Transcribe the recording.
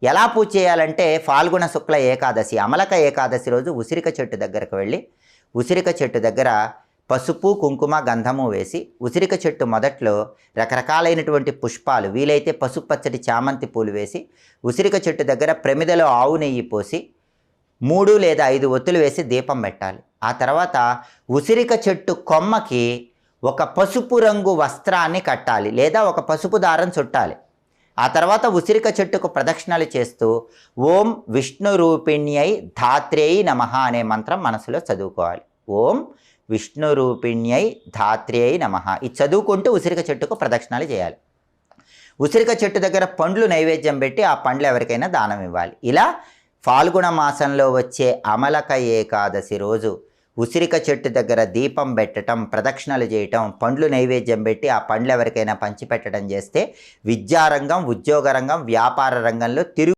ఎలా పూజ చేయాలంటే ఫాల్గుణ శుక్ల ఏకాదశి అమలక ఏకాదశి రోజు ఉసిరిక చెట్టు దగ్గరకు వెళ్ళి ఉసిరిక చెట్టు దగ్గర పసుపు కుంకుమ గంధము వేసి ఉసిరిక చెట్టు మొదట్లో రకరకాలైనటువంటి పుష్పాలు వీలైతే పసుపు పచ్చటి చామంతి పూలు వేసి ఉసిరిక చెట్టు దగ్గర ప్రమిదలో ఆవు నెయ్యి పోసి 3 లేదా 5 ఒత్తులు వేసి దీపం పెట్టాలి. ఆ తర్వాత ఉసిరిక చెట్టు కొమ్మకి ఒక పసుపు రంగు వస్త్రాన్ని కట్టాలి లేదా ఒక పసుపు దారం చుట్టాలి. ఆ తర్వాత ఉసిరిక చెట్టుకు ప్రదక్షిణలు చేస్తూ ఓం విష్ణు రూపిణ్యై ధాత్రేయి నమః అనే మంత్రం మనసులో చదువుకోవాలి. ఓం విష్ణు రూపిణ్యై ధాత్రేయి నమః ఇది చదువుకుంటూ ఉసిరిక చెట్టుకు ప్రదక్షిణాలు చేయాలి. ఉసిరిక చెట్టు దగ్గర పండ్లు నైవేద్యం పెట్టి ఆ పండ్లు ఎవరికైనా దానం ఇవ్వాలి. ఇలా ఫాల్గుణ మాసంలో వచ్చే అమలక ఏకాదశి రోజు ఉసిరిక చెట్టు దగ్గర దీపం పెట్టడం, ప్రదక్షిణలు చేయటం, పండ్లు నైవేద్యం పెట్టి ఆ పండ్లు ఎవరికైనా పంచిపెట్టడం చేస్తే విద్యారంగం, ఉద్యోగ రంగం, వ్యాపార రంగంలో